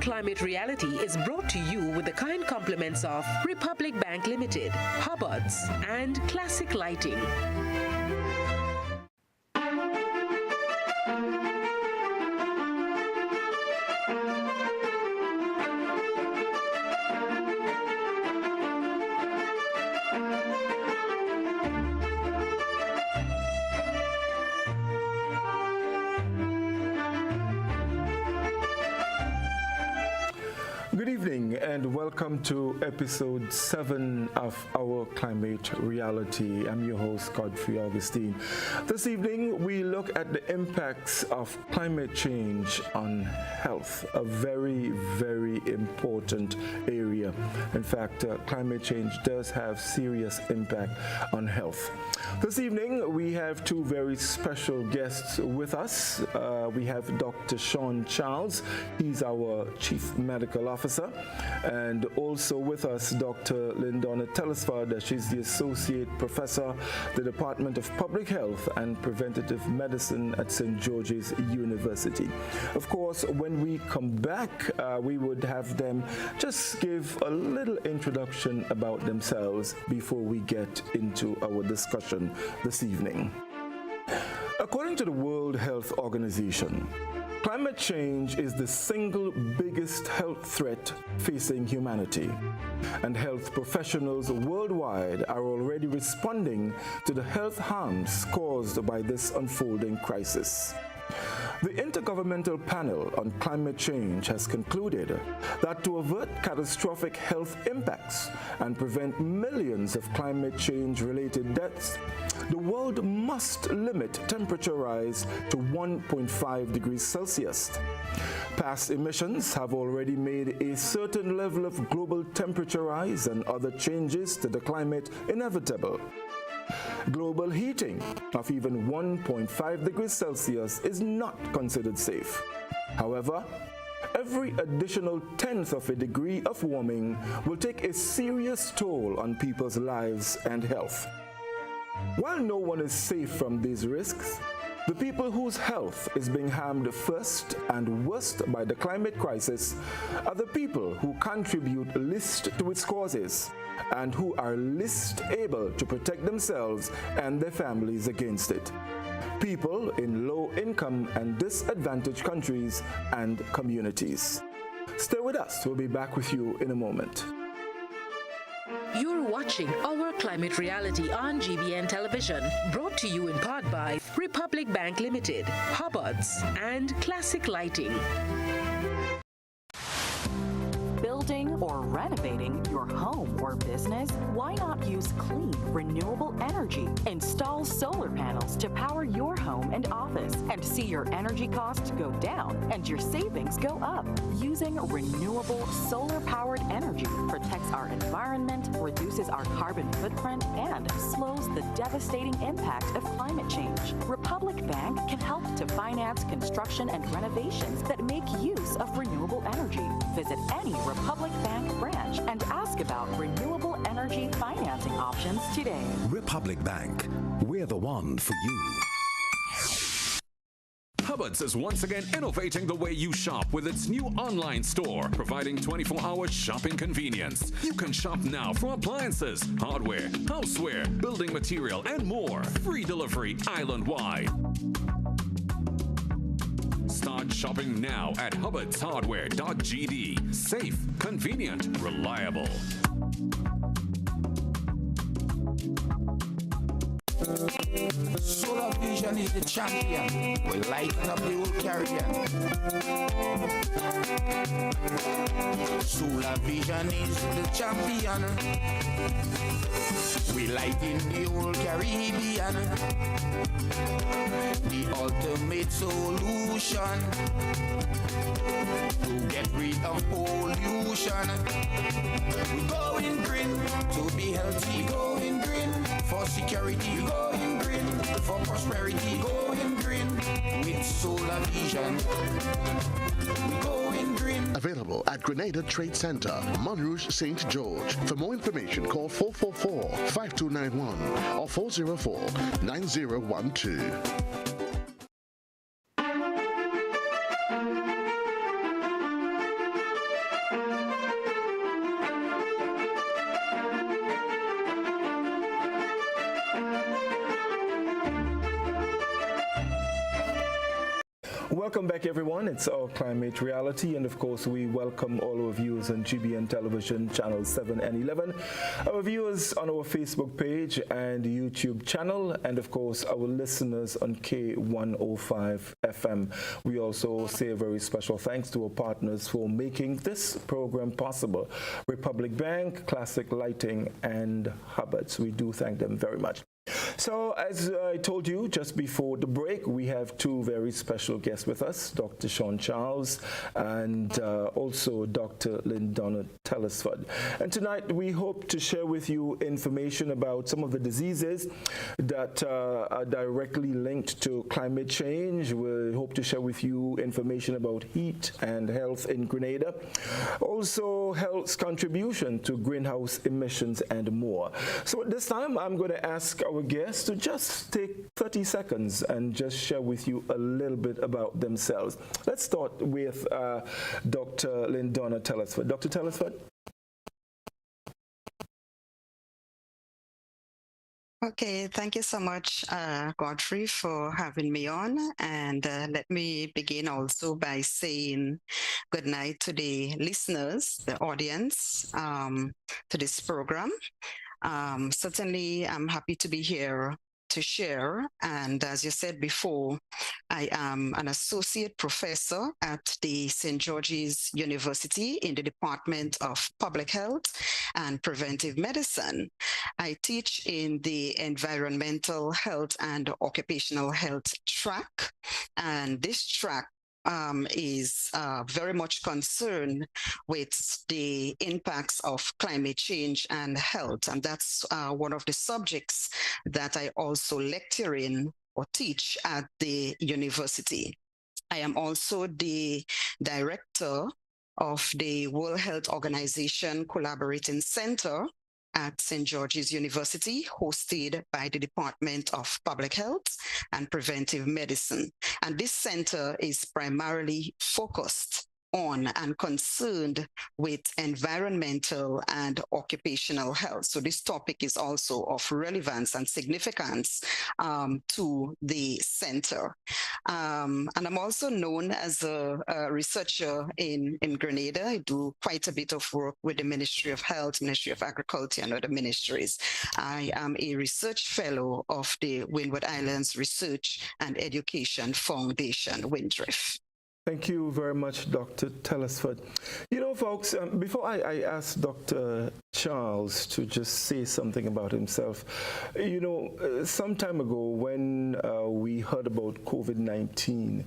Climate Reality is brought to you with the kind compliments of Republic Bank Limited, Hubbards, and Classic Lighting. Good evening and welcome to episode 7 of our Climate Reality. I'm your host, Godfrey Augustine. This evening we look at the impacts of climate change on health, a very, very important area. In fact, climate change does have serious impact on health. This evening we have two very special guests with us. We have Dr. Sean Charles. He's our Chief Medical Officer. And also with us, Dr. Lindona Telesford. She's the Associate Professor, the Department of Public Health and Preventative Medicine at St. George's University. Of course, when we come back, we would have them just give a little introduction about themselves before we get into our discussion this evening. According to the World Health Organization, climate change is the single biggest health threat facing humanity, and health professionals worldwide are already responding to the health harms caused by this unfolding crisis. The Intergovernmental Panel on Climate Change has concluded that to avert catastrophic health impacts and prevent millions of climate change-related deaths, the world must limit temperature rise to 1.5 degrees Celsius. Past emissions have already made a certain level of global temperature rise and other changes to the climate inevitable. Global heating of even 1.5 degrees Celsius is not considered safe. However, every additional tenth of a degree of warming will take a serious toll on people's lives and health. While no one is safe from these risks, the people whose health is being harmed first and worst by the climate crisis are the people who contribute least to its causes and who are least able to protect themselves and their families against it. People in low-income and disadvantaged countries and communities. Stay with us. We'll be back with you in a moment. You're watching Our Climate Reality on GBN Television, brought to you in part by Republic Bank Limited, Hubbards, and Classic Lighting. Building or renovating your home or business? Why not use clean, renewable energy? Install solar panels to power your home and office and see your energy costs go down and your savings go up. Using renewable solar-powered energy protects our environment, reduces our carbon footprint, and slows the devastating impact of climate change. Republic Bank can help to finance construction and renovations that make use of renewable energy. Visit any Republic Bank branch and ask about renewable energy financing options today. Republic Bank, we're the one for you. Hubbards is once again innovating the way you shop with its new online store, providing 24-hour shopping convenience. You can shop now for appliances, hardware, houseware, building material, and more. Free delivery island-wide. Start shopping now at hubbardshardware.gd. Safe, convenient, reliable. Solar Vision is the champion. We lighten up the whole Caribbean. Solar Vision is the champion. We lighten the whole Caribbean. The ultimate solution to get rid of pollution. We going green to be healthy. Going green for security. Going green for prosperity. Going green with Solar Vision. Going green. Available at Grenada Trade Center, Montrouge, St. George. For more information, call 444-5291 or 404-9012. Welcome back, everyone. It's our Climate Reality, and of course, we welcome all our viewers on GBN Television, Channel 7 and 11, our viewers on our Facebook page and YouTube channel, and of course, our listeners on K105 FM. We also say a very special thanks to our partners for making this program possible: Republic Bank, Classic Lighting, and Hubbards. We do thank them very much. So, as I told you just before the break, we have two very special guests with us, Dr. Sean Charles and also Dr. Lindonna Telesford. And tonight we hope to share with you information about some of the diseases that are directly linked to climate change. We hope to share with you information about heat and health in Grenada, also health's contribution to greenhouse emissions and more. So at this time, I'm going to ask our guests to just take 30 seconds and just share with you a little bit about themselves. Let's start with Dr. Lindonna Telesford. Dr. Telesford? Okay, thank you so much, Godfrey, for having me on. And let me begin also by saying good night to the listeners, the audience, to this program. Certainly, I'm happy to be here to share. And as you said before, I am an associate professor at the St. George's University in the Department of Public Health and Preventive Medicine. I teach in the Environmental Health and Occupational Health track. And this track is very much concerned with the impacts of climate change and health. And that's one of the subjects that I also lecture in or teach at the university. I am also the director of the World Health Organization Collaborating Center at St. George's University, hosted by the Department of Public Health and Preventive Medicine. And this center is primarily focused on and concerned with environmental and occupational health. So this topic is also of relevance and significance to the center. And I'm also known as a researcher in Grenada. I do quite a bit of work with the Ministry of Health, Ministry of Agriculture, and other ministries. I am a research fellow of the Windward Islands Research and Education Foundation, WINDRIF. Thank you very much, Dr. Telesford. You know, folks, before I ask Dr. Charles to just say something about himself, you know, some time ago when we heard about COVID-19,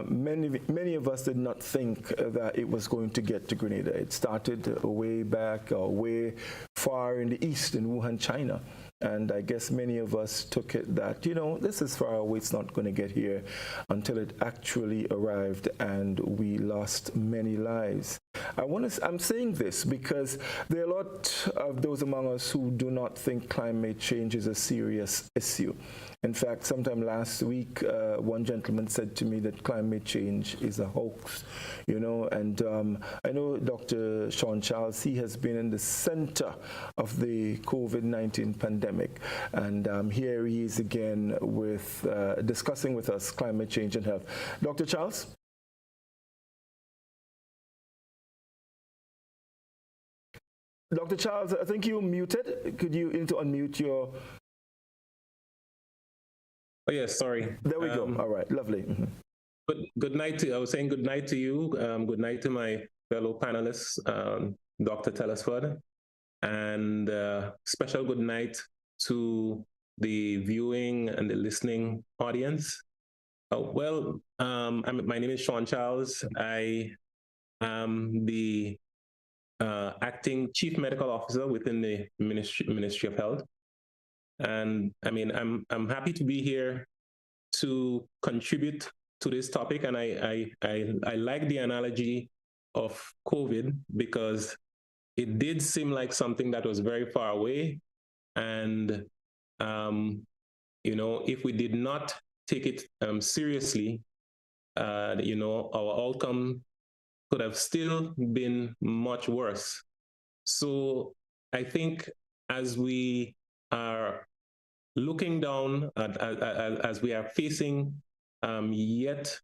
many of us did not think that it was going to get to Grenada. It started way back, way far in the east in Wuhan, China. And I guess many of us took it that, you know, this is far away, it's not going to get here, until it actually arrived and we lost many lives. I'm saying this because there are a lot of those among us who do not think climate change is a serious issue. In fact, sometime last week, one gentleman said to me that climate change is a hoax, you know, and I know Dr. Sean Charles, he has been in the center of the COVID-19 pandemic, and here he is again with discussing with us climate change and health. Dr. Charles? Dr. Charles, I think you're muted. Could you need to unmute your... Oh, yes, sorry. There we go. All right, lovely. Mm-hmm. Good night to, I was saying good night to you. Good night to my fellow panelists, Dr. Telesford, and special good night to the viewing and the listening audience. My name is Sean Charles. I am the acting Chief Medical Officer within the Ministry of Health. And I mean, I'm happy to be here to contribute to this topic. And I like the analogy of COVID because it did seem like something that was very far away. And, you know, if we did not take it seriously, you know, our outcome could have still been much worse. So I think as we are looking down as we are facing yet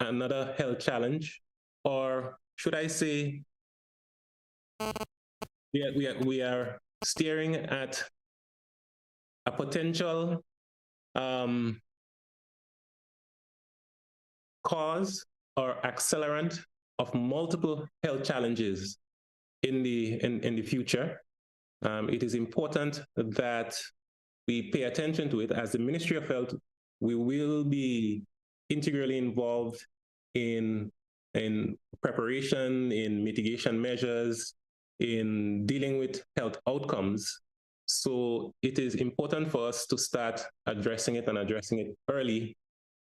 another health challenge, or should I say, we are staring at a potential cause or accelerant of multiple health challenges in the future. It is important that we pay attention to it. As the Ministry of Health, we will be integrally involved in preparation, in mitigation measures, in dealing with health outcomes. So it is important for us to start addressing it and addressing it early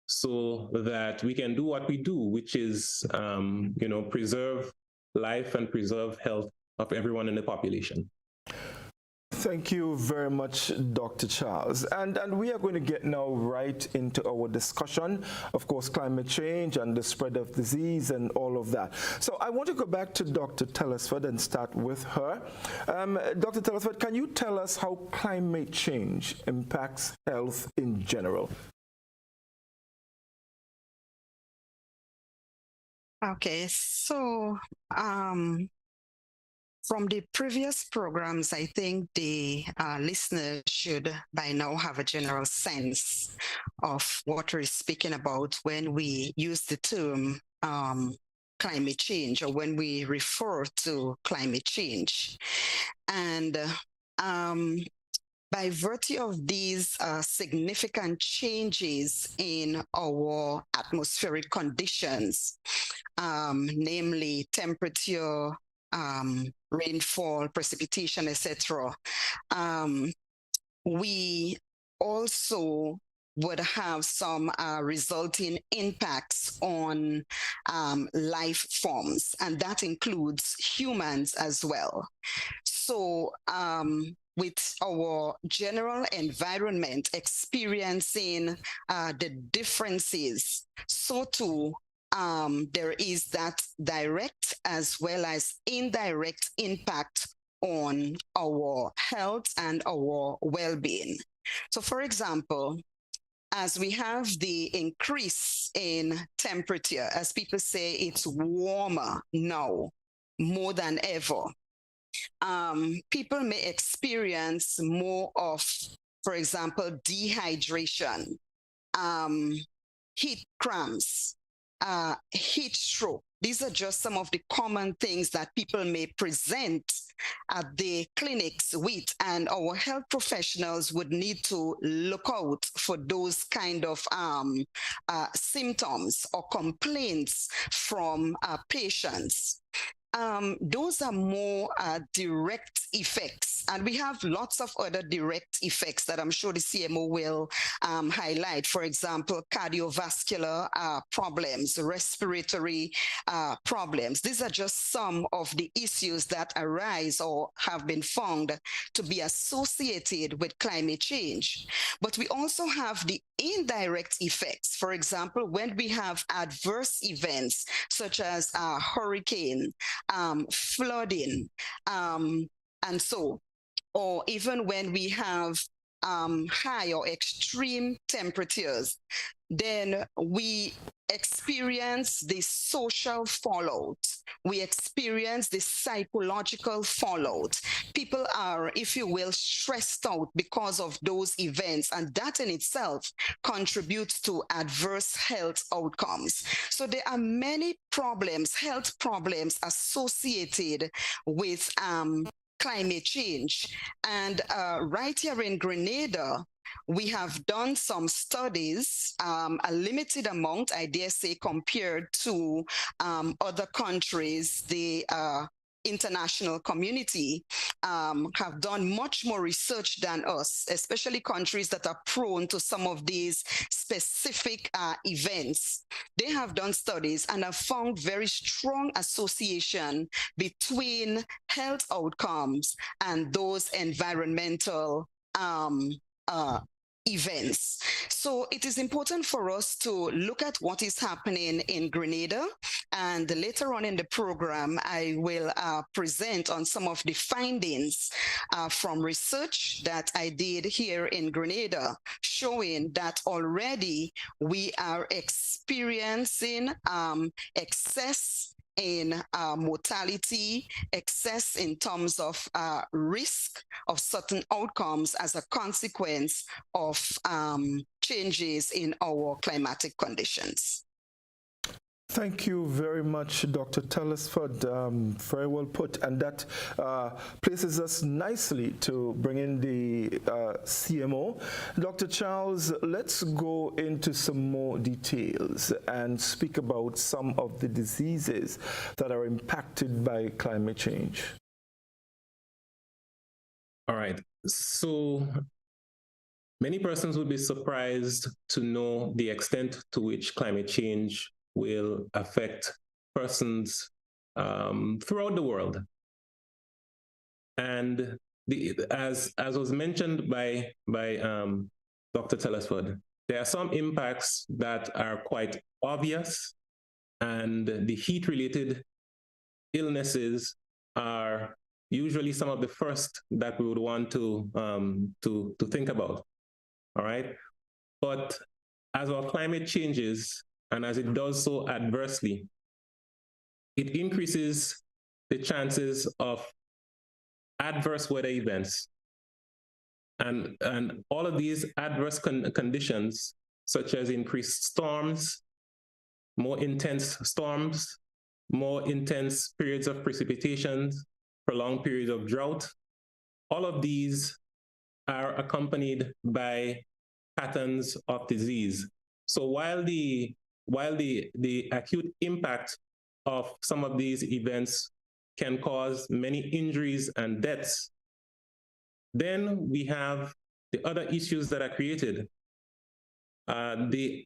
so that we can do what we do, which is, preserve life and preserve health of everyone in the population. Thank you very much, Dr. Charles. And we are going to get now right into our discussion, of course, climate change and the spread of disease and all of that. So I want to go back to Dr. Telesford and start with her. Dr. Telesford, can you tell us how climate change impacts health in general? Okay, so from the previous programs, I think the listeners should by now have a general sense of what we're speaking about when we use the term climate change, or when we refer to climate change. And by virtue of these significant changes in our atmospheric conditions, namely temperature, rainfall, precipitation, etc., we also would have some resulting impacts on life forms, and that includes humans as well. So with our general environment experiencing the differences, so too there is that direct as well as indirect impact on our health and our well-being. So for example, as we have the increase in temperature, as people say, it's warmer now more than ever. People may experience more of, for example, dehydration, heat cramps, heat stroke. These are just some of the common things that people may present at the clinics with, and our health professionals would need to look out for those kind of symptoms or complaints from patients. Those are more direct effects, and we have lots of other direct effects that I'm sure the CMO will highlight. For example, cardiovascular problems, respiratory problems. These are just some of the issues that arise or have been found to be associated with climate change. But we also have the indirect effects. For example, when we have adverse events such as hurricane, flooding, and so, or even when we have high or extreme temperatures, then we experience the social fallout. We experience the psychological fallout. People are, if you will, stressed out because of those events, and that in itself contributes to adverse health outcomes. So there are many problems, health problems associated with climate change. And right here in Grenada, we have done some studies, a limited amount, I dare say, compared to other countries. The international community have done much more research than us, especially countries that are prone to some of these specific events. They have done studies and have found very strong association between health outcomes and those environmental events. So it is important for us to look at what is happening in Grenada. And later on in the program, I will present on some of the findings from research that I did here in Grenada, showing that already we are experiencing excess in mortality, excess in terms of risk of certain outcomes as a consequence of changes in our climatic conditions. Thank you very much, Dr. Telesford. Very well put. And that places us nicely to bring in the CMO. Dr. Charles, let's go into some more details and speak about some of the diseases that are impacted by climate change. All right. So many persons would be surprised to know the extent to which climate change will affect persons throughout the world. And as was mentioned by Dr. Telesford, there are some impacts that are quite obvious, and the heat-related illnesses are usually some of the first that we would want to think about. All right, but as our climate changes, and as it does so adversely, it increases the chances of adverse weather events. And all of these adverse conditions, such as increased storms, more intense storms, more intense periods of precipitation, prolonged periods of drought, all of these are accompanied by patterns of disease. So while the acute impact of some of these events can cause many injuries and deaths, then we have the other issues that are created. The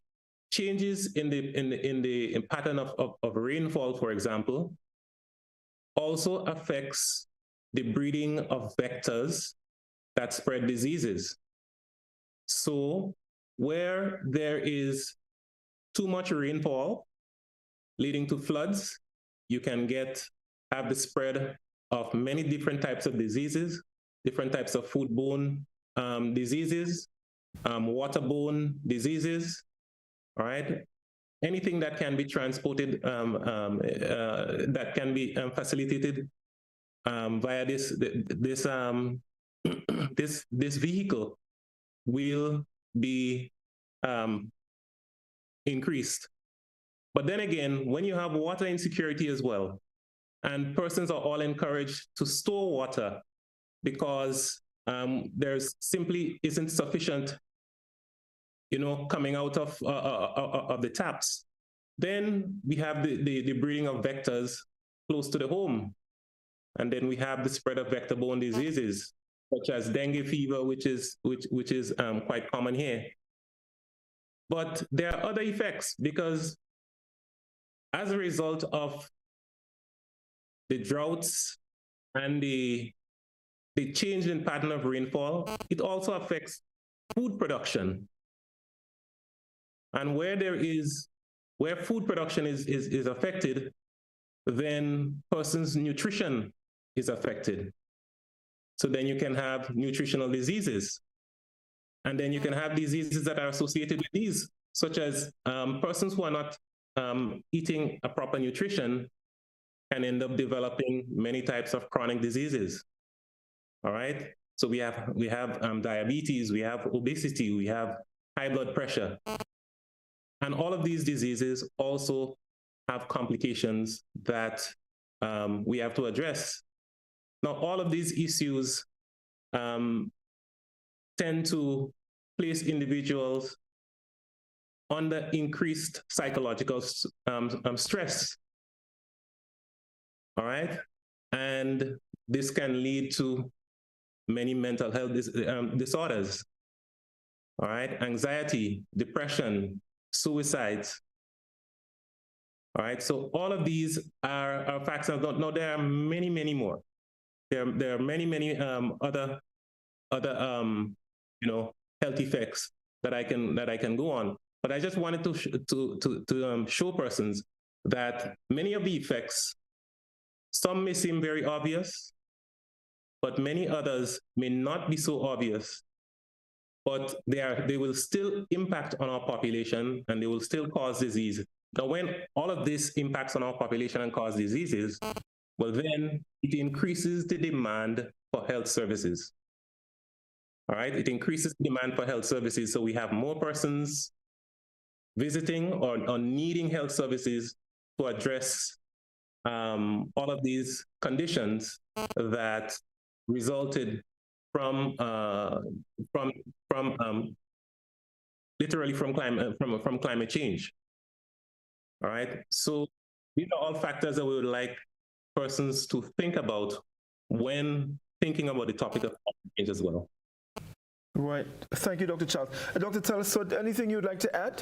changes in the pattern of rainfall, for example, also affects the breeding of vectors that spread diseases. So where there is too much rainfall leading to floods, you can have the spread of many different types of diseases, different types of foodborne diseases, waterborne diseases, all right? Anything that can be transported, that can be facilitated via this vehicle will be increased. But then again, when you have water insecurity as well, and persons are all encouraged to store water because there's simply isn't sufficient, coming out of the taps, then we have the breeding of vectors close to the home. And then we have the spread of vector-borne diseases, such as dengue fever, which is quite common here. But there are other effects, because as a result of the droughts and the change in pattern of rainfall, it also affects food production. And where food production is affected, then person's nutrition is affected. So then you can have nutritional diseases. And then you can have diseases that are associated with these, such as persons who are not eating a proper nutrition can end up developing many types of chronic diseases. All right. So we have diabetes, we have obesity, we have high blood pressure. And all of these diseases also have complications that we have to address. Now, all of these issues tend to place individuals under increased psychological stress. All right? And this can lead to many mental health disorders. All right? Anxiety, depression, suicides. All right? So all of these are facts. Now, there are many, many more. There are many, many other health effects that I can go on. But I just wanted to show persons that many of the effects, some may seem very obvious, but many others may not be so obvious. But they will still impact on our population, and they will still cause disease. Now, when all of this impacts on our population and cause diseases, well, then it increases the demand for health services. All right, it increases the demand for health services, so we have more persons visiting or needing health services to address all of these conditions that resulted from literally from climate change. All right, so these are all factors that we would like persons to think about when thinking about the topic of climate change as well. Right. Thank you, Dr. Charles. Dr. Telesford, anything you'd like to add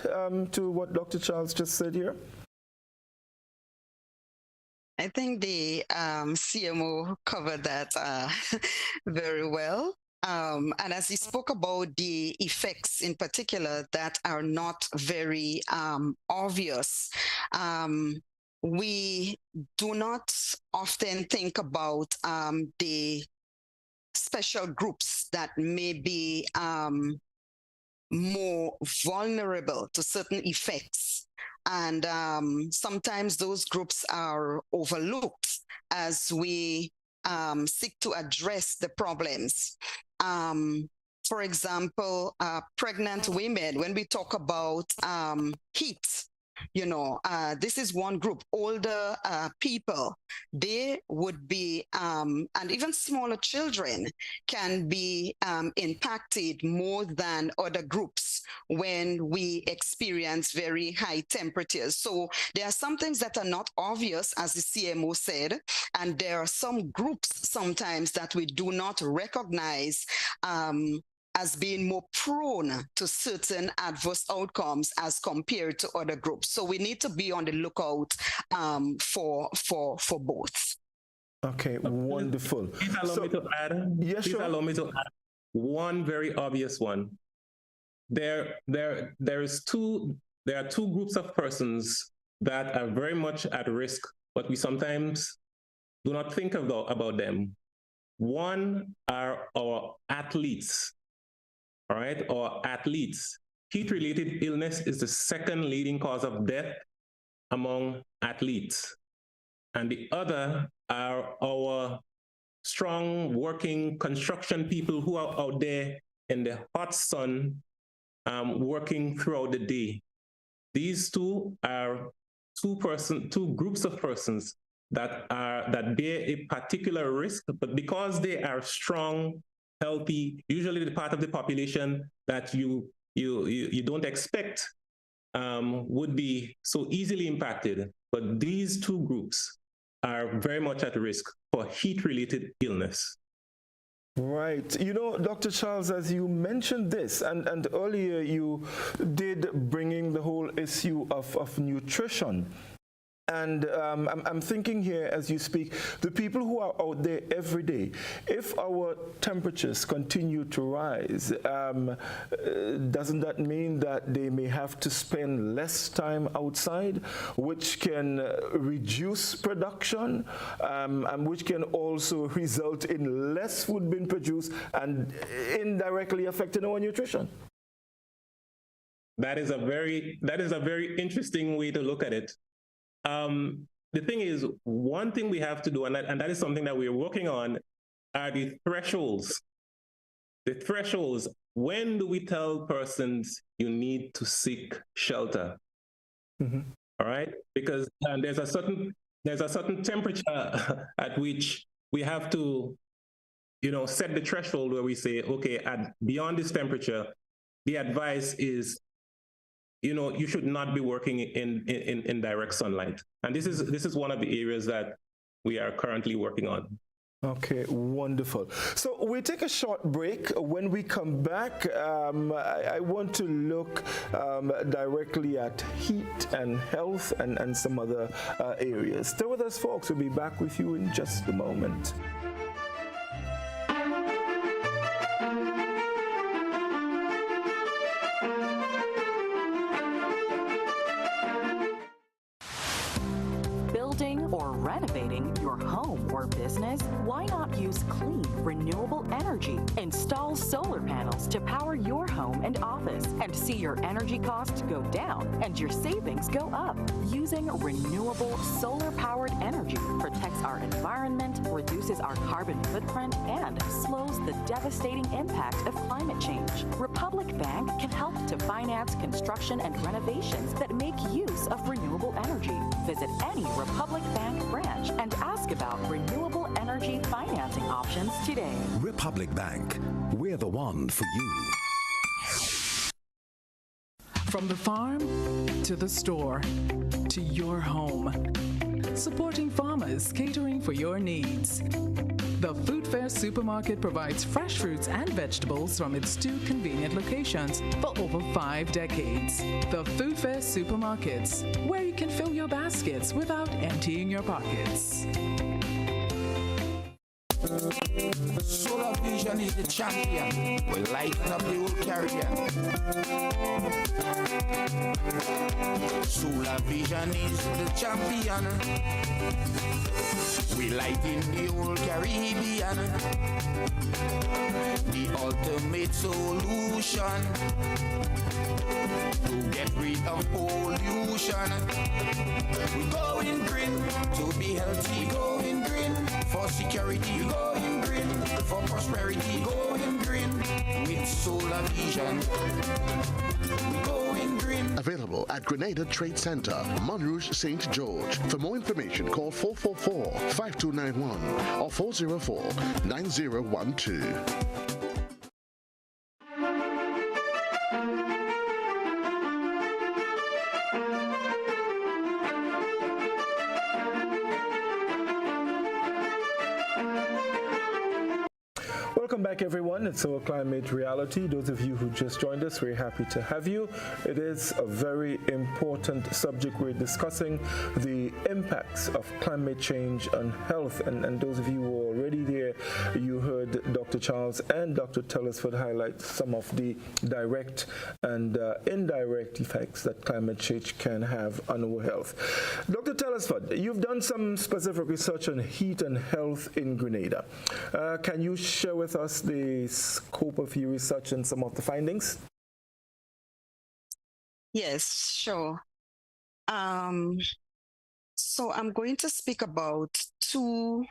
to what Dr. Charles just said here? I think the CMO covered that very well. And as he spoke about the effects in particular that are not very obvious, we do not often think about the special groups that may be more vulnerable to certain effects. And sometimes those groups are overlooked as we seek to address the problems. For example, pregnant women, when we talk about heat, this is one group. Older people, they would be, and even smaller children can be impacted more than other groups when we experience very high temperatures. So there are some things that are not obvious, as the CMO said, and there are some groups sometimes that we do not recognize as being more prone to certain adverse outcomes as compared to other groups. So we need to be on the lookout for both. Okay, wonderful. Please allow me to add. Yes, please sure. allow me to add one very obvious one. There are two groups of persons that are very much at risk, but we sometimes do not think about them. One are our athletes. All right, or athletes. Heat-related illness is the second leading cause of death among athletes. And the other are our strong working construction people who are out there in the hot sun working throughout the day. These two are two groups of persons that bear a particular risk, but because they are strong, healthy, usually the part of the population that you don't expect would be so easily impacted. But these two groups are very much at risk for heat-related illness. Right. Dr. Charles, as you mentioned this, and earlier you did bringing the whole issue of nutrition. And I'm thinking here as you speak, the people who are out there every day, if our temperatures continue to rise, doesn't that mean that they may have to spend less time outside, which can reduce production, and which can also result in less food being produced and indirectly affecting our nutrition? That is a very interesting way to look at it. The thing is, one thing we have to do, and that is something that we're working on, are the thresholds. The thresholds. When do we tell persons you need to seek shelter? Mm-hmm. All right, because there's a certain temperature at which we have to, set the threshold where we say, okay, beyond this temperature, the advice is, you should not be working in direct sunlight. And this is one of the areas that we are currently working on. Okay, wonderful. So we take a short break. When we come back, I want to look directly at heat and health and some other areas. Stay with us, folks. We'll be back with you in just a moment. renovating your home or business? Why not use clean, renewable energy? Install solar panels to power your home and office and see your energy costs go down and your savings go up. Using renewable solar-powered energy protects our environment, reduces our carbon footprint, and slows the devastating impact of climate change. Republic Bank can help to finance construction and renovations that make use of renewable energy. Visit any Republic Bank branch and ask about renewable energy financing options today. Republic Bank, we're the one for you. From the farm to the store to your home. Supporting farmers, catering for your needs. The Food Fair Supermarket provides fresh fruits and vegetables from its 2 convenient locations for over 5 decades. The Food Fair Supermarkets, where you can fill your baskets without emptying your pockets. Solar Vision is the champion. We lighten up the whole Caribbean. Solar Vision is the champion. We lighten the whole Caribbean. The ultimate solution to get rid of pollution. We going green to be healthy. We going green for security. We going green for prosperity. Going green with Solar Vision. We going green. Available at Grenada Trade Center, Montrouge, St. George. For more information, call 444-5291 or 404-9012. Welcome back, everyone. It's our Climate Reality. Those of you who just joined us, we're happy to have you. It is a very important subject. We're discussing the impacts of climate change on health. And those of you who are already there, you heard Dr. Charles and Dr. Telesford highlight some of the direct and indirect effects that climate change can have on our health. Dr. Telesford, you've done some specific research on heat and health in Grenada. Can you share with us the scope of your research and some of the findings? Yes, sure. So I'm going to speak about 2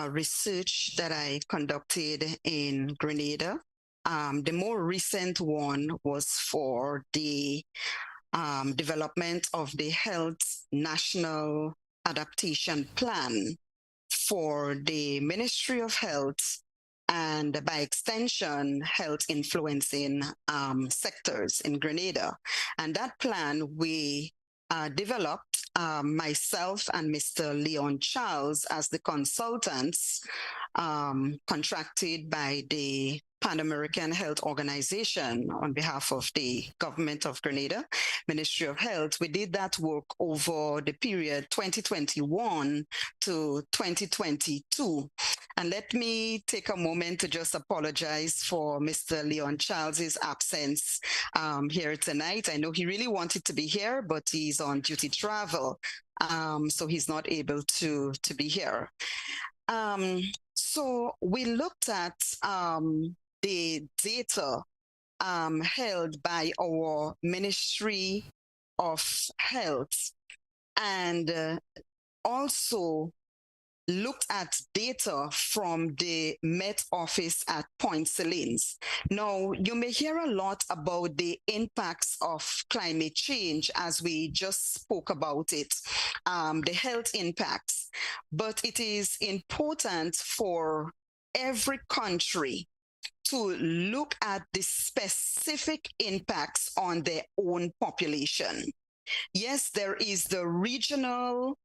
research that I conducted in Grenada. The more recent one was for the development of the Health National Adaptation Plan for the Ministry of Health and by extension, health influencing sectors in Grenada. And that plan we developed, myself and Mr. Leon Charles as the consultants contracted by the Pan-American Health Organization on behalf of the government of Grenada, Ministry of Health. We did that work over the period 2021 to 2022. And let me take a moment to just apologize for Mr. Leon Charles's absence here tonight. I know he really wanted to be here, but he's on duty travel, so he's not able to be here. So we looked at the data held by our Ministry of Health and also looked at data from the Met Office at Point Salines. Now, you may hear a lot about the impacts of climate change as we just spoke about it, the health impacts, but it is important for every country to look at the specific impacts on their own population. Yes, there is the regional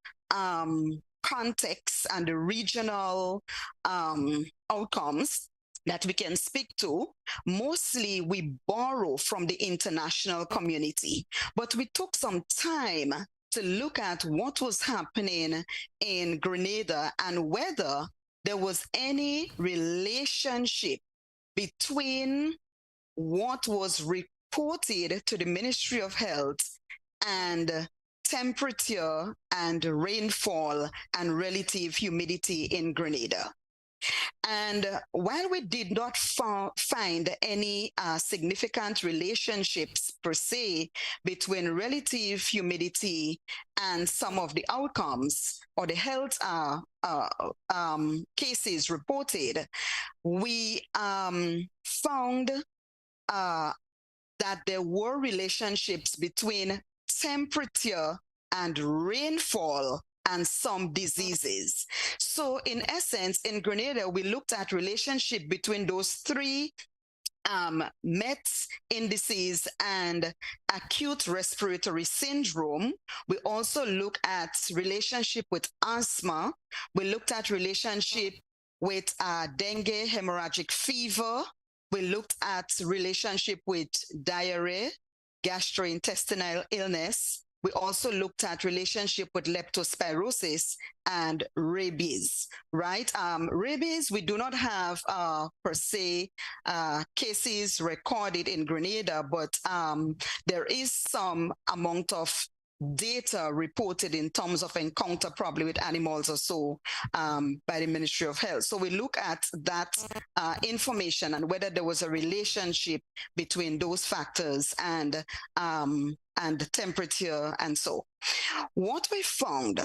context and the regional outcomes that we can speak to. Mostly we borrow from the international community, but we took some time to look at what was happening in Grenada and whether there was any relationship between what was reported to the Ministry of Health and temperature and rainfall and relative humidity in Grenada. And while we did not find any significant relationships per se between relative humidity and some of the outcomes or the health cases reported, we found that there were relationships between temperature and rainfall and some diseases. So in essence, in Grenada, we looked at relationship between those three METS indices and acute respiratory syndrome. We also look at relationship with asthma. We looked at relationship with dengue hemorrhagic fever. We looked at relationship with diarrhea, gastrointestinal illness. We also looked at relationship with leptospirosis and rabies, right? Rabies, we do not have per se cases recorded in Grenada, but there is some amount of data reported in terms of encounter probably with animals or so by the Ministry of Health. So we look at that information and whether there was a relationship between those factors and temperature and so. What we found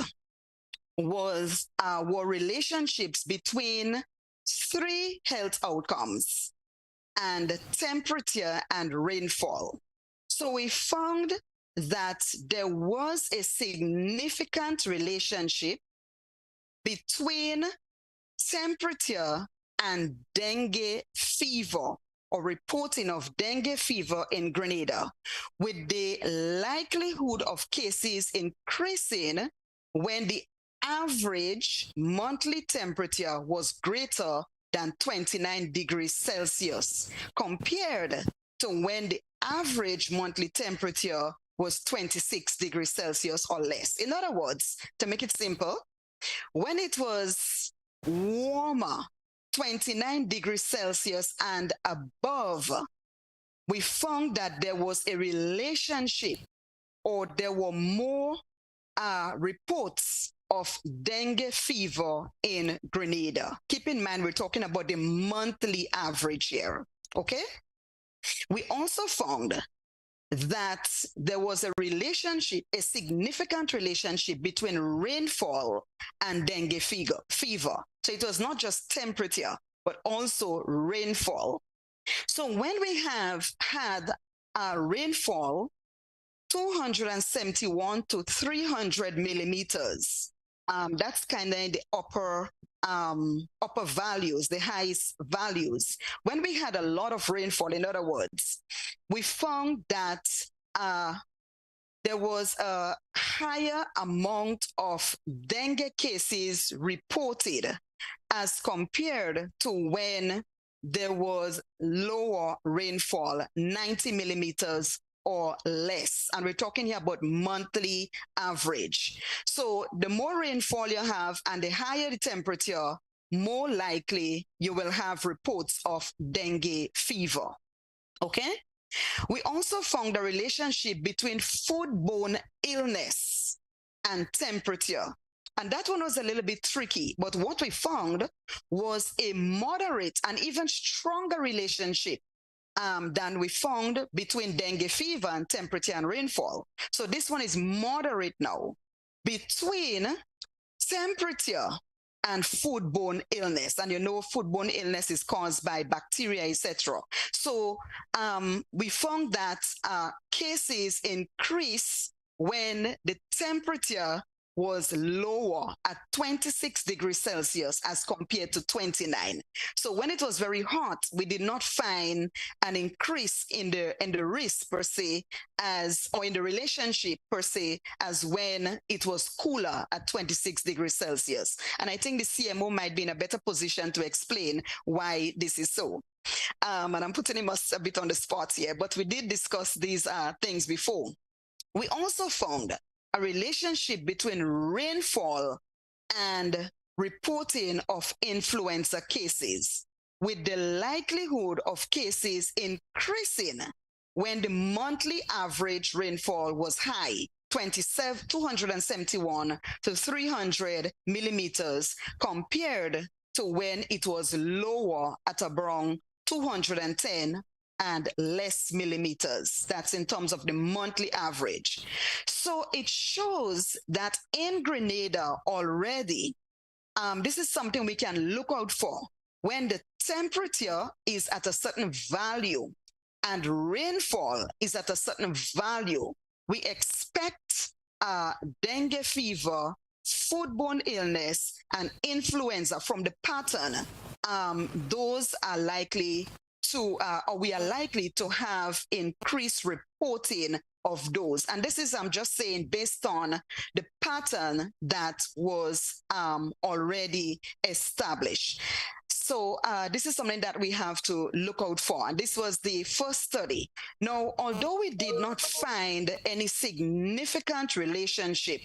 was were relationships between three health outcomes and temperature and rainfall. So we found that there was a significant relationship between temperature and dengue fever or reporting of dengue fever in Grenada, with the likelihood of cases increasing when the average monthly temperature was greater than 29 degrees Celsius compared to when the average monthly temperature was 26 degrees Celsius or less. In other words, to make it simple, when it was warmer, 29 degrees Celsius and above, we found that there was a relationship or there were more reports of dengue fever in Grenada. Keep in mind, we're talking about the monthly average here, okay? We also found that there was a relationship, a significant relationship between rainfall and dengue fever. So it was not just temperature, but also rainfall. So when we have had rainfall, 271 to 300 millimeters, that's kind of the upper values, the highest values. When we had a lot of rainfall, in other words, we found that there was a higher amount of dengue cases reported as compared to when there was lower rainfall, 90 millimeters or less. And we're talking here about monthly average. So the more rainfall you have and the higher the temperature, more likely you will have reports of dengue fever. Okay? We also found a relationship between foodborne illness and temperature. And that one was a little bit tricky, but what we found was a moderate and even stronger relationship than we found between dengue fever and temperature and rainfall. So this one is moderate now between temperature and foodborne illness. And you know, foodborne illness is caused by bacteria, etc. So we found that cases increase when the temperature was lower at 26 degrees Celsius as compared to 29. So when it was very hot, we did not find an increase in the risk per se or in the relationship per se as when it was cooler at 26 degrees Celsius. And I think the CMO might be in a better position to explain why this is so. And I'm putting him a bit on the spot here, but we did discuss these things before. We also found a relationship between rainfall and reporting of influenza cases, with the likelihood of cases increasing when the monthly average rainfall was high, 271 to 300 millimeters compared to when it was lower at around 210 and less millimeters. That's in terms of the monthly average. So it shows that in Grenada already, this is something we can look out for. When the temperature is at a certain value and rainfall is at a certain value, we expect dengue fever, foodborne illness, and influenza from the pattern. Those are likely to, or we are likely to have increased reporting of those. And this is, I'm just saying, based on the pattern that was already established. So this is something that we have to look out for. And this was the first study. Now, although we did not find any significant relationship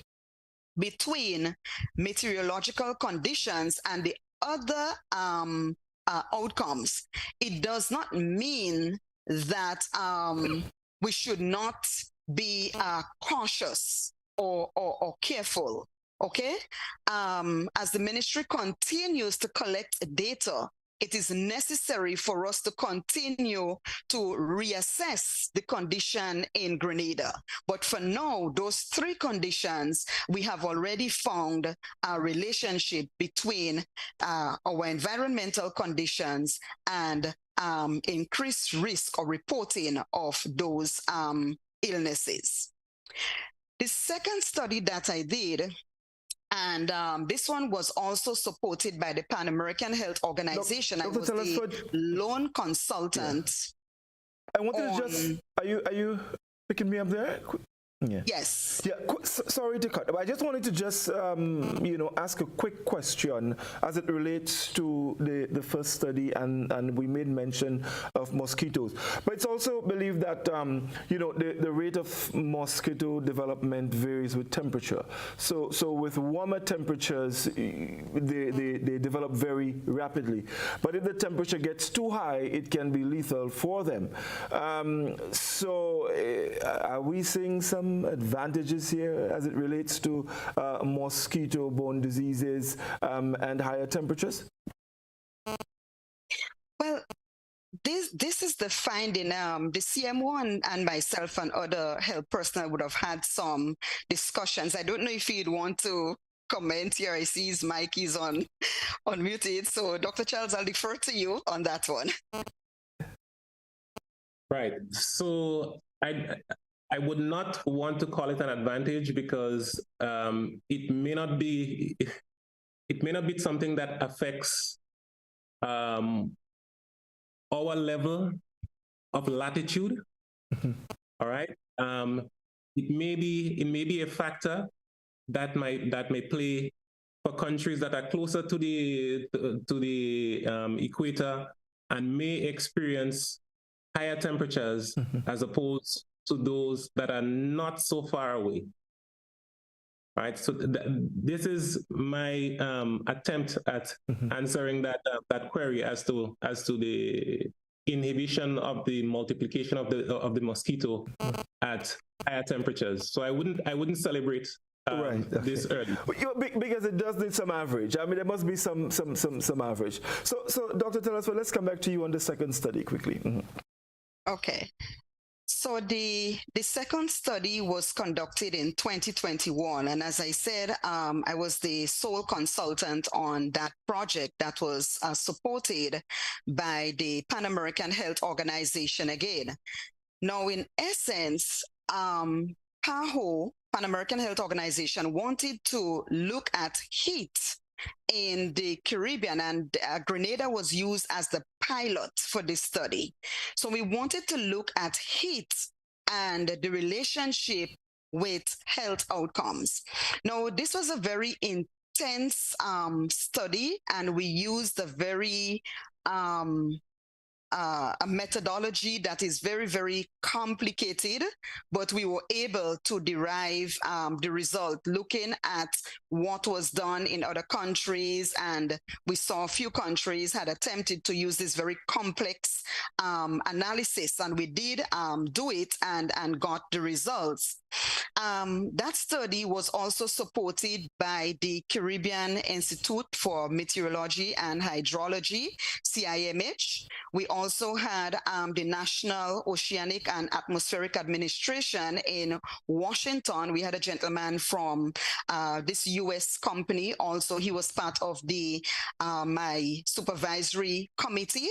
between meteorological conditions and the other outcomes, it does not mean that we should not be cautious or careful. Okay, as the ministry continues to collect data, it is necessary for us to continue to reassess the condition in Grenada. But for now, those three conditions, we have already found a relationship between our environmental conditions and increased risk or reporting of those illnesses. The second study that I did, and this one was also supported by the Pan American Health Organization. I was the lone consultant. I wanted to just, are you picking me up there? Yeah. Yes. Yeah. Sorry to cut. I just wanted to just, ask a quick question as it relates to the first study, and we made mention of mosquitoes. But it's also believed that, the rate of mosquito development varies with temperature. So with warmer temperatures, they develop very rapidly. But if the temperature gets too high, it can be lethal for them. Are we seeing some advantages here as it relates to mosquito-borne diseases and higher temperatures? Well, this is the finding. The CMO and myself and other health personnel would have had some discussions. I don't know if you'd want to comment here. I see his mic is unmuted. So, Dr. Charles, I'll defer to you on that one. Right. So I would not want to call it an advantage because it may not be something that affects our level of latitude. All right. It may be a factor that may play for countries that are closer to the equator and may experience higher temperatures as opposed to those that are not so far away. Right. So this is my attempt at answering that query as to the inhibition of the multiplication of the mosquito at higher temperatures. So I wouldn't celebrate this early. Because it does need some average. I mean, there must be some average. So Dr. Telesford, let's come back to you on the second study quickly. Okay. So the second study was conducted in 2021. And as I said, I was the sole consultant on that project that was supported by the Pan American Health Organization again. Now, in essence, PAHO, Pan American Health Organization, wanted to look at heat in the Caribbean, and Grenada was used as the pilot for this study. So we wanted to look at heat and the relationship with health outcomes. Now, this was a very intense study, and we used a very a methodology that is very, very complicated, but we were able to derive the result looking at what was done in other countries. And we saw a few countries had attempted to use this very complex analysis, and we did do it and got the results. That study was also supported by the Caribbean Institute for Meteorology and Hydrology, CIMH. We also had the National Oceanic and Atmospheric Administration in Washington. We had a gentleman from this U.S. company. Also, he was part of the my supervisory committee.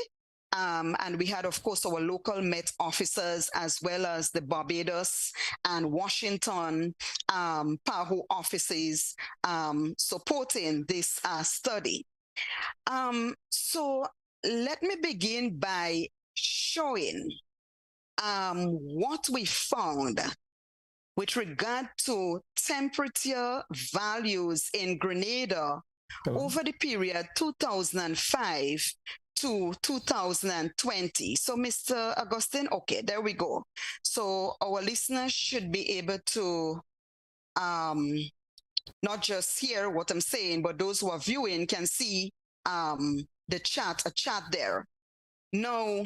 And we had, of course, our local Met officers as well as the Barbados and Washington PAHO offices supporting this study. So let me begin by showing what we found with regard to temperature values in Grenada over the period 2005 to 2020. So, Mr. Augustine, okay, there we go. So our listeners should be able to not just hear what I'm saying, but those who are viewing can see a chat there. Now,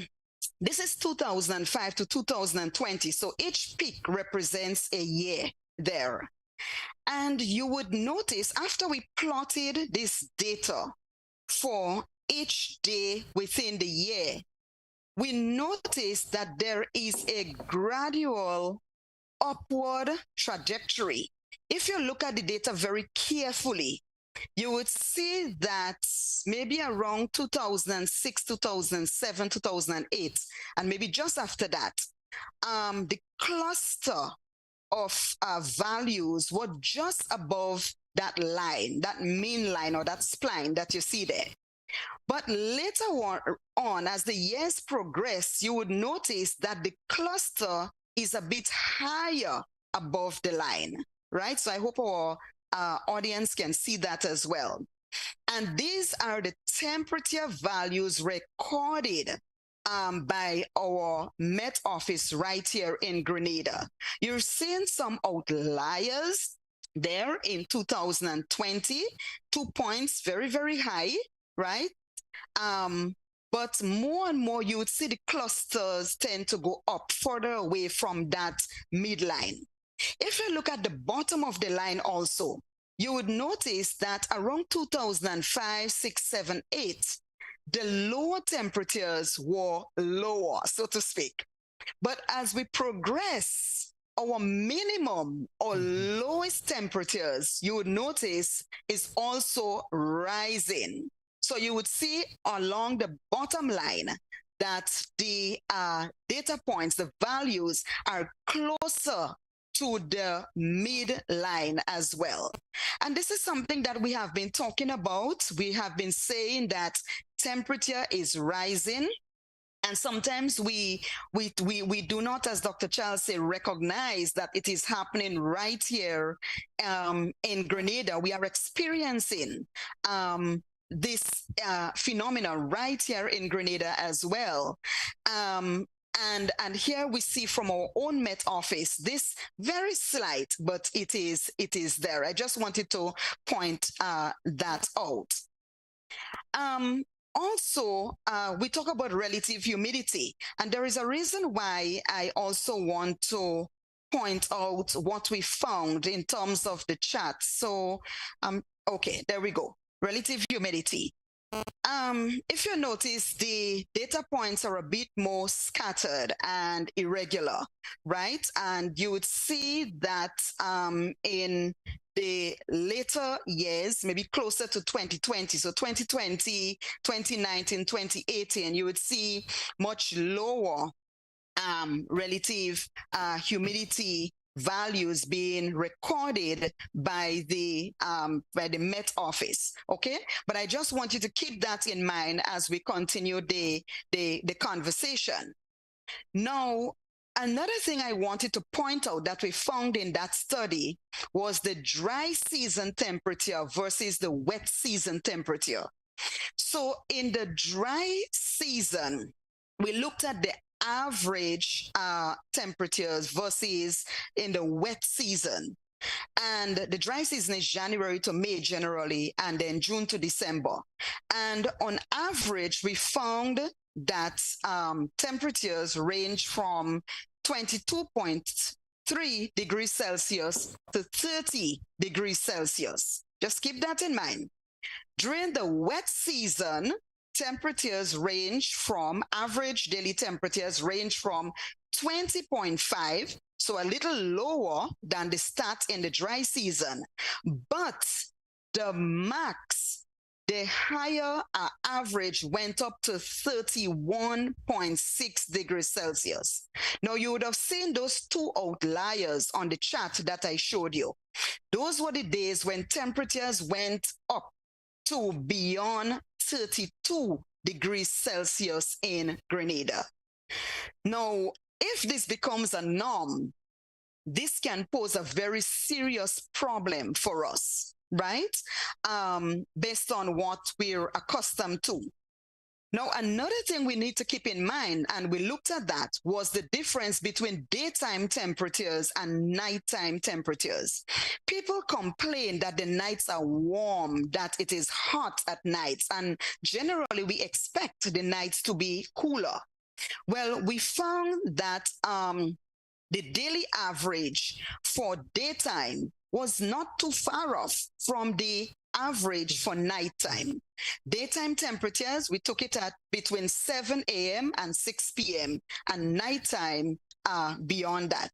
this is 2005 to 2020. So each peak represents a year there. And you would notice after we plotted this data for each day within the year, we notice that there is a gradual upward trajectory. If you look at the data very carefully, you would see that maybe around 2006, 2007, 2008, and maybe just after that, the cluster of values were just above that line, that mean line or that spline that you see there. But later on, as the years progress, you would notice that the cluster is a bit higher above the line, right? So I hope our audience can see that as well. And these are the temperature values recorded by our Met Office right here in Grenada. You're seeing some outliers there in 2020, 2 points, very, very high, right? But more and more you would see the clusters tend to go up further away from that midline. If you look at the bottom of the line also, you would notice that around 2005, 6, 7, 8, the lower temperatures were lower, so to speak. But as we progress, our minimum or lowest temperatures, you would notice, is also rising. So you would see along the bottom line that the data points, the values are closer to the midline as well. And this is something that we have been talking about. We have been saying that temperature is rising. And sometimes we do not, as Dr. Charles said, recognize that it is happening right here in Grenada. We are experiencing this phenomenon right here in Grenada as well. And here we see from our own Met Office, this very slight, but it is there. I just wanted to point that out. Also, we talk about relative humidity, and there is a reason why I also want to point out what we found in terms of the chat. So, okay, there we go. Relative humidity. If you notice, the data points are a bit more scattered and irregular, right? And you would see that in the later years, maybe closer to 2020, so 2020, 2019, 2018, you would see much lower relative humidity values being recorded by the Met Office. Okay, but I just want you to keep that in mind as we continue the conversation. Now, another thing I wanted to point out that we found in that study was the dry season temperature versus the wet season temperature. So in the dry season, we looked at the average temperatures versus in the wet season. And the dry season is January to May generally, and then June to December. And on average, we found that temperatures range from 22 3 degrees Celsius to 30 degrees Celsius. Just keep that in mind. During the wet season, temperatures range from, average daily temperatures range from 20.5, so a little lower than the stat in the dry season. But the max, the higher average went up to 31.6 degrees Celsius. Now, you would have seen those two outliers on the chart that I showed you. Those were the days when temperatures went up to beyond 32 degrees Celsius in Grenada. Now, if this becomes a norm, this can pose a very serious problem for us, right? Based on what we're accustomed to. Now, another thing we need to keep in mind, and we looked at that, was the difference between daytime temperatures and nighttime temperatures. People complain that the nights are warm, that it is hot at nights, and generally we expect the nights to be cooler. Well, we found that the daily average for daytime was not too far off from the average for nighttime. Daytime temperatures, we took it at between 7 a.m. and 6 p.m. and nighttime beyond that.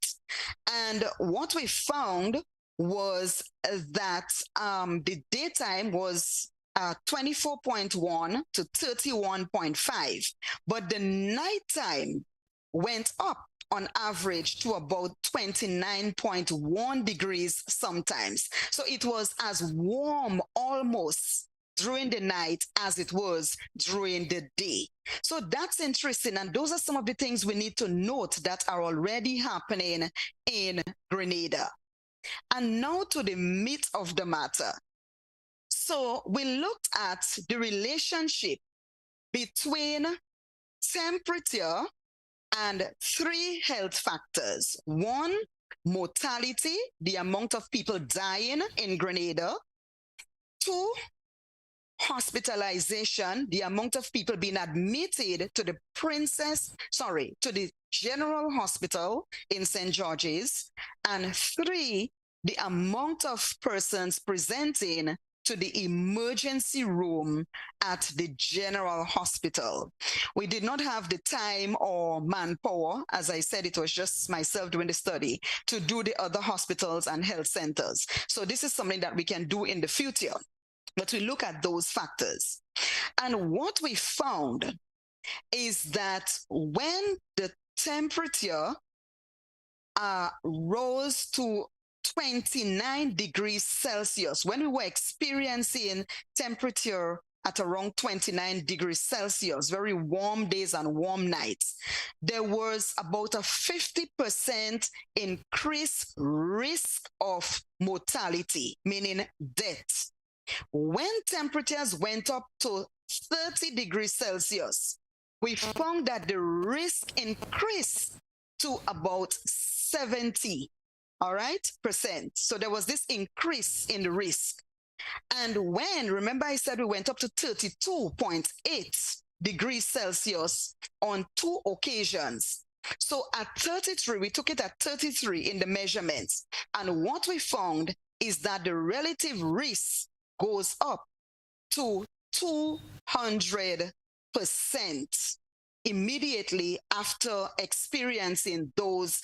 And what we found was that the daytime was 24.1 to 31.5, but the nighttime went up on average to about 29.1 degrees sometimes. So it was as warm almost during the night as it was during the day. So that's interesting. And those are some of the things we need to note that are already happening in Grenada. And now to the meat of the matter. So we looked at the relationship between temperature and 3 health factors. 1, mortality, the amount of people dying in Grenada. 2, hospitalization, the amount of people being admitted to the General Hospital in St. George's. And 3, the amount of persons presenting to the emergency room at the General Hospital. We did not have the time or manpower, as I said, it was just myself doing the study, to do the other hospitals and health centers. So this is something that we can do in the future, but we look at those factors. And what we found is that when the temperature rose to 29 degrees Celsius, when we were experiencing temperature at around 29 degrees Celsius, very warm days and warm nights, there was about a 50% increased risk of mortality, meaning death. When temperatures went up to 30 degrees Celsius, we found that the risk increased to about 70%. All right, percent. So there was this increase in the risk. And remember I said we went up to 32.8 degrees Celsius on 2 occasions. So at 33, we took it at 33 in the measurements. And what we found is that the relative risk goes up to 200% immediately after experiencing those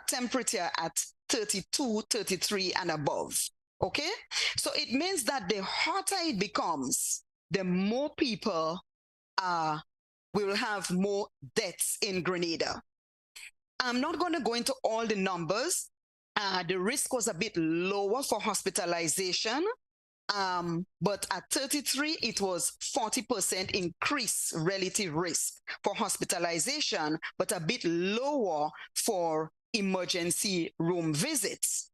temperature at 32, 33 and above. Okay? So it means that the hotter it becomes, the more people will have more deaths in Grenada. I'm not going to go into all the numbers. The risk was a bit lower for hospitalization. But at 33, it was 40% increase relative risk for hospitalization, but a bit lower for emergency room visits.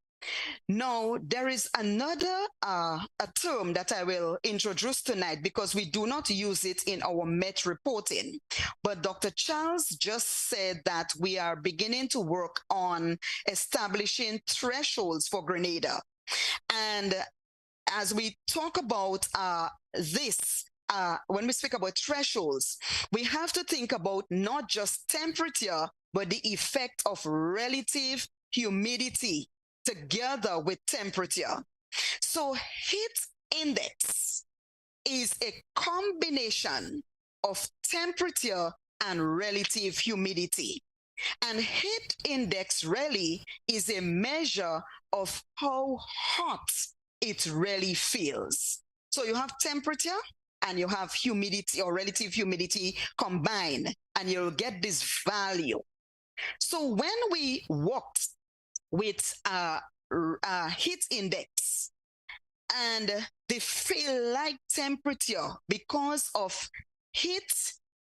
Now, there is another a term that I will introduce tonight because we do not use it in our Met reporting. But Dr. Charles just said that we are beginning to work on establishing thresholds for Grenada. And as we talk about this, when we speak about thresholds, we have to think about not just temperature, but the effect of relative humidity together with temperature. So heat index is a combination of temperature and relative humidity. And heat index really is a measure of how hot it really feels. So you have temperature and you have humidity or relative humidity combined, and you'll get this value. So when we worked with heat index and the feel like temperature because of heat,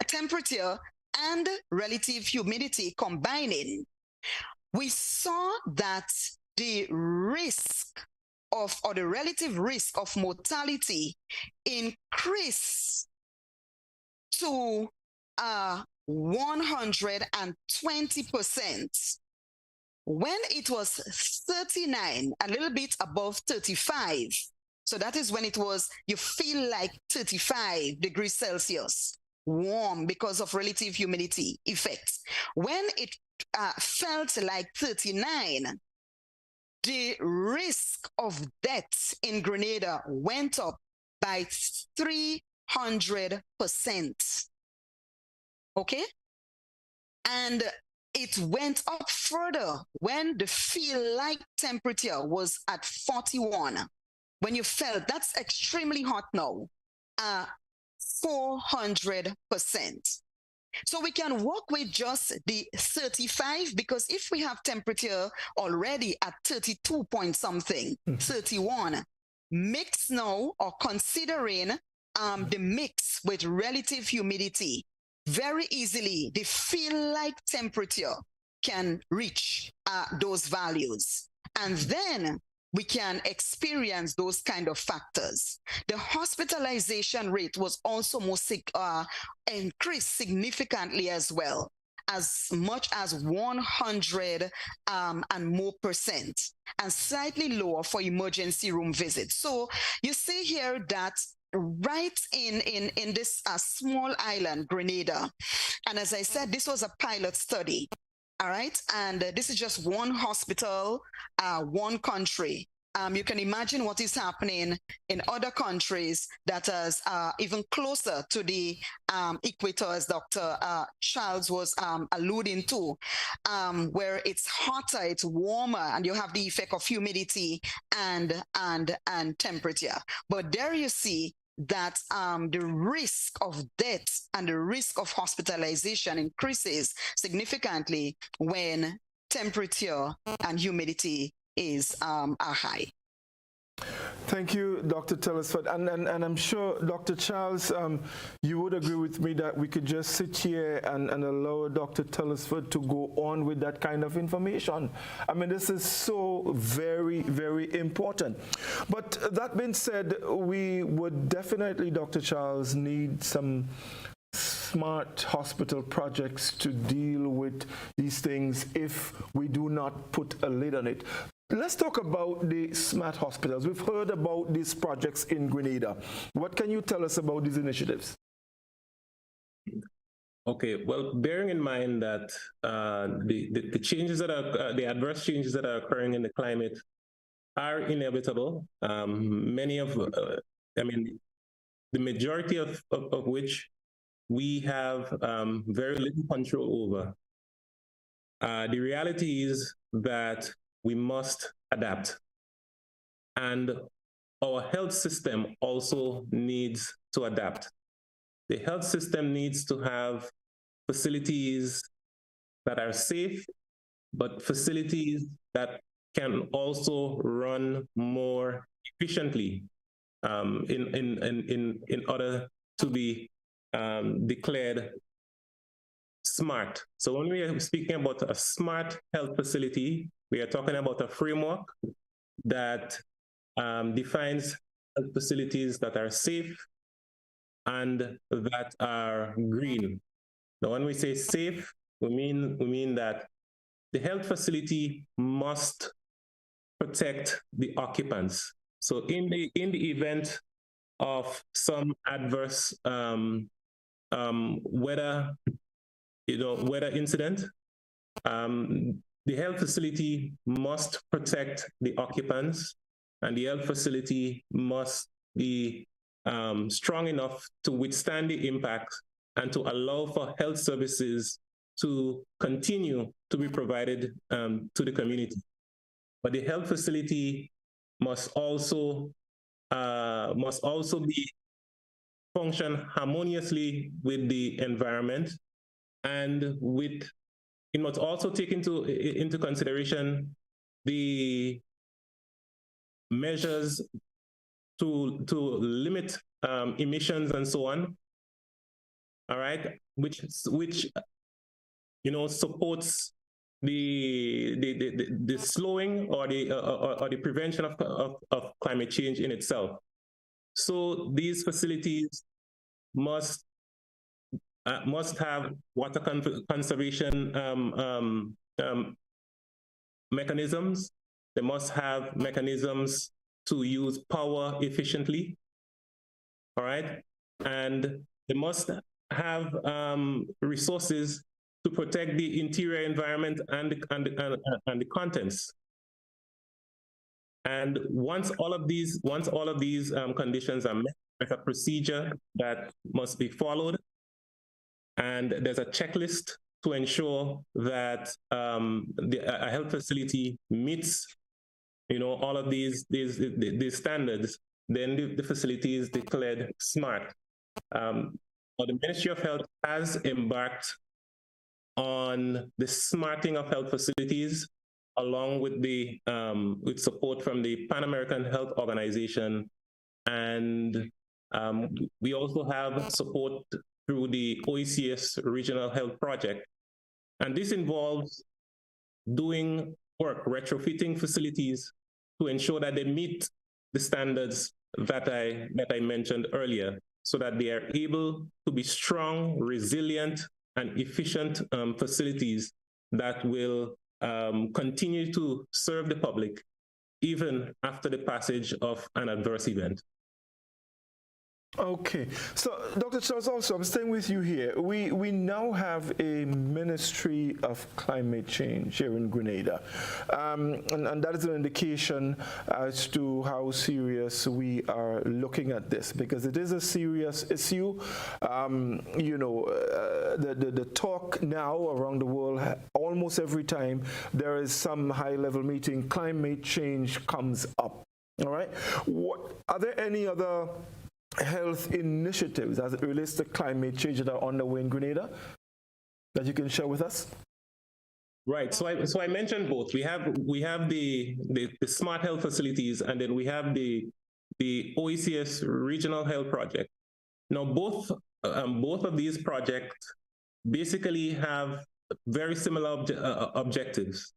temperature, and relative humidity combining, we saw that the risk of, or the relative risk of mortality increased to 120% when it was 39, a little bit above 35. So that is when it was, you feel like 35 degrees Celsius, warm because of relative humidity effects. When it felt like 39, the risk of death in Grenada went up by 300%. Okay? And it went up further when the feel like temperature was at 41. When you felt that's extremely hot now, 400%. So we can work with just the 35, because if we have temperature already at 32 point something, 31, mix now, or considering the mix with relative humidity, very easily the feel like temperature can reach those values. And then we can experience those kind of factors. The hospitalization rate was also increased significantly as well, as much as 100 and more percent, and slightly lower for emergency room visits. So you see here that right in this small island, Grenada, and as I said, this was a pilot study. All right. And this is just one hospital, one country. You can imagine what is happening in other countries that is even closer to the equator, as Dr. Charles was alluding to, where it's hotter, it's warmer, and you have the effect of humidity and temperature. But there you see that the risk of death and the risk of hospitalization increases significantly when temperature and humidity is high. Thank you, Dr. Telesford. And I'm sure, Dr. Charles, you would agree with me that we could just sit here and allow Dr. Telesford to go on with that kind of information. I mean, this is so very, very important. But that being said, we would definitely, Dr. Charles, need some smart hospital projects to deal with these things if we do not put a lid on it. Let's talk about the smart hospitals. We've heard about these projects in Grenada. What can you tell us about these initiatives? Okay, well, bearing in mind that the changes that are, the adverse changes that are occurring in the climate are inevitable. Many of, I mean, the majority of which we have very little control over. The reality is that we must adapt. And our health system also needs to adapt. The health system needs to have facilities that are safe, but facilities that can also run more efficiently in order to be declared smart. So when we are speaking about a smart health facility, we are talking about a framework that defines health facilities that are safe and that are green. Now, when we say safe, we mean that the health facility must protect the occupants. So in the event of some adverse weather incident, the health facility must protect the occupants, and the health facility must be strong enough to withstand the impact and to allow for health services to continue to be provided to the community. But the health facility must also be function harmoniously with the environment, and with it must also take into consideration the measures to limit emissions and so on. All right, which supports the slowing or the prevention of climate change in itself. So these facilities must have water conservation mechanisms. They must have mechanisms to use power efficiently. All right, and they must have resources to protect the interior environment and the contents. And once all of these conditions are met, there's a procedure that must be followed, and there's a checklist to ensure that a health facility meets, all of these standards. Then the facility is declared smart. The Ministry of Health has embarked on the smarting of health facilities, along with the with support from the Pan American Health Organization, and we also have support through the OECS Regional Health Project, and this involves doing work, retrofitting facilities to ensure that they meet the standards that I mentioned earlier, so that they are able to be strong, resilient, and efficient facilities that will continue to serve the public even after the passage of an adverse event. Okay, so Dr. Charles, also, I'm staying with you here. We now have a Ministry of Climate Change here in Grenada, and that is an indication as to how serious we are looking at this, because it is a serious issue. The talk now around the world, almost every time there is some high-level meeting, climate change comes up. All right, are there any other health initiatives as it relates to climate change that are underway in Grenada that you can share with us? Right. So I mentioned both. We have the smart health facilities, and then we have the OECS Regional Health Project. Now, both of these projects basically have very similar objectives.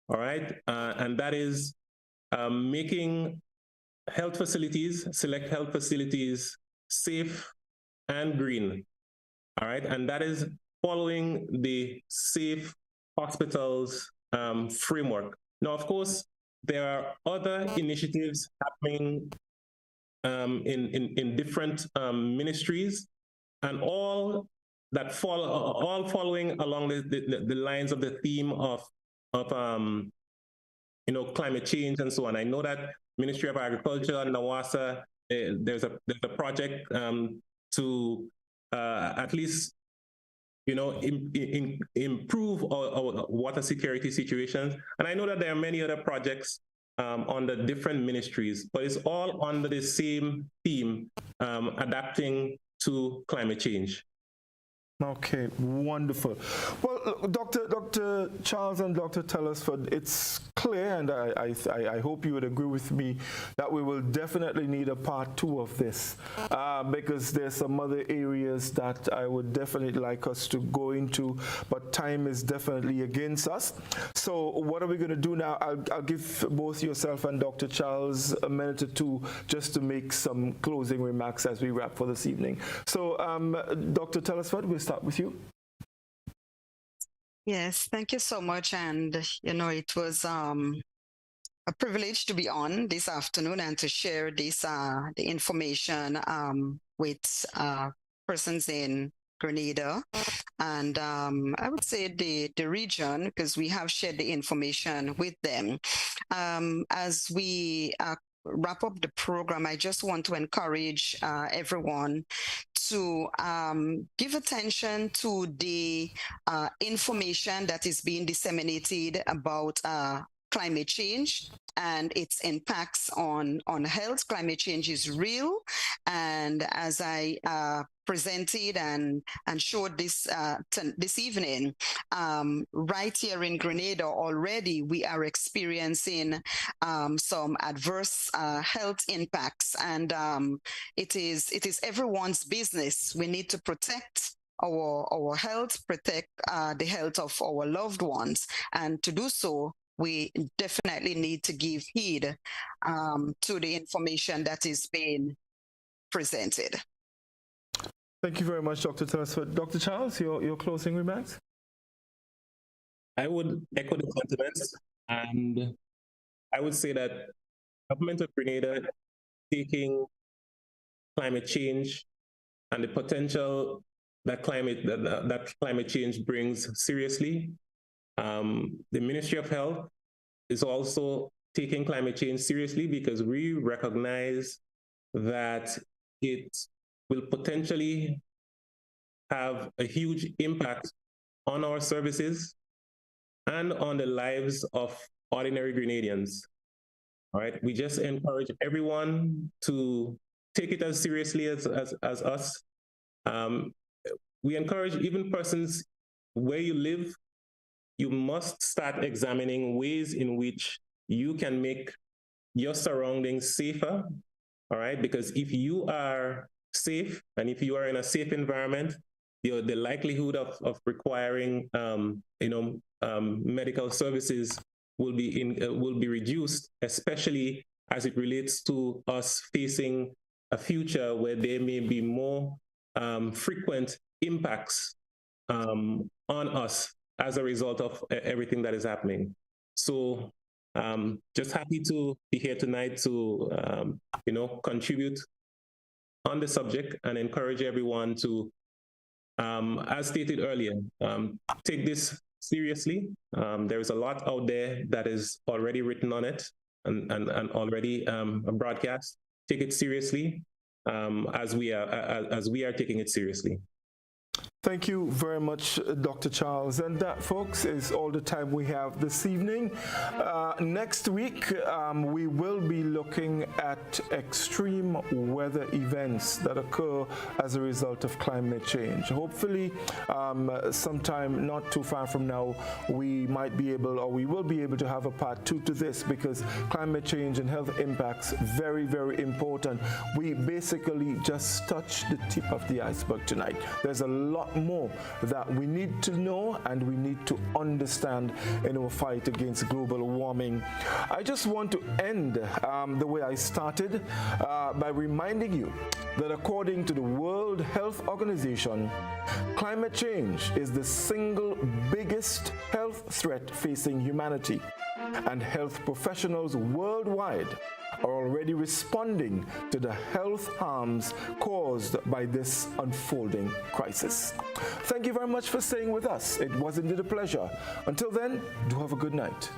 All right, and that is making select health facilities safe and green. All right, and that is following the Safe Hospitals framework. Now, of course, there are other initiatives happening in different ministries, and all following along the lines of the theme of climate change and so on. I know that Ministry of Agriculture and NAWASA, there's a project to at least improve our water security situations. And I know that there are many other projects under different ministries, but it's all under the same theme, adapting to climate change. Okay, wonderful. Well, Dr. Charles and Dr. Telesford, it's clear, and I hope you would agree with me, that we will definitely need a part 2 of this, because there's some other areas that I would definitely like us to go into, but time is definitely against us. So what are we going to do now? I'll give both yourself and Dr. Charles a minute or two just to make some closing remarks as we wrap for this evening. So Dr. Telesford, we'll start with you. Yes, thank you so much. And, it was a privilege to be on this afternoon and to share this the information with persons in Grenada, and I would say the region, because we have shared the information with them. As we wrap up the program, I just want to encourage everyone to give attention to the information that is being disseminated about climate change and its impacts on health. Climate change is real, and as I presented and showed this evening, right here in Grenada already we are experiencing some adverse health impacts, and it is everyone's business. We need to protect our health, protect the health of our loved ones, and to do so, we definitely need to give heed to the information that is being presented. Thank you very much, Dr. Telesford. Dr. Charles, your closing remarks? I would echo the sentiments, and I would say that the government of Grenada taking climate change and the potential that climate change brings seriously. The Ministry of Health is also taking climate change seriously, because we recognize that it will potentially have a huge impact on our services and on the lives of ordinary Grenadians. All right, we just encourage everyone to take it as seriously as us. We encourage even persons where you live, you must start examining ways in which you can make your surroundings safer, all right? Because if you are safe and if you are in a safe environment, the likelihood of requiring medical services will be reduced, especially as it relates to us facing a future where there may be more frequent impacts on us as a result of everything that is happening. So just happy to be here tonight to, contribute on the subject and encourage everyone to, as stated earlier, take this seriously. There is a lot out there that is already written on it and already broadcast. Take it seriously as we are taking it seriously. Thank you very much, Dr. Charles. And that, folks, is all the time we have this evening. Next week, we will be looking at extreme weather events that occur as a result of climate change. Hopefully, sometime not too far from now, we will be able to have a part 2 to this, because climate change and health impacts, very, very important. We basically just touched the tip of the iceberg tonight. There's a lot more that we need to know and we need to understand in our fight against global warming. I just want to end the way I started by reminding you that according to the World Health Organization, climate change is the single biggest health threat facing humanity, and health professionals worldwide are already responding to the health harms caused by this unfolding crisis. Thank you very much for staying with us. It was indeed a pleasure. Until then, do have a good night.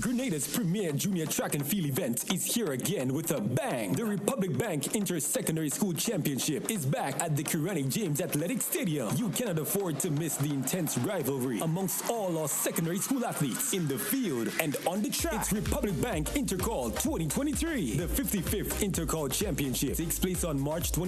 Grenada's premier junior track and field event is here again with a bang. The Republic Bank Inter-Secondary School Championship is back at the Kirani James Athletic Stadium. You cannot afford to miss the intense rivalry amongst all our secondary school athletes in the field and on the track. It's Republic Bank Intercall 2023. The 55th Intercall Championship takes place on March 20.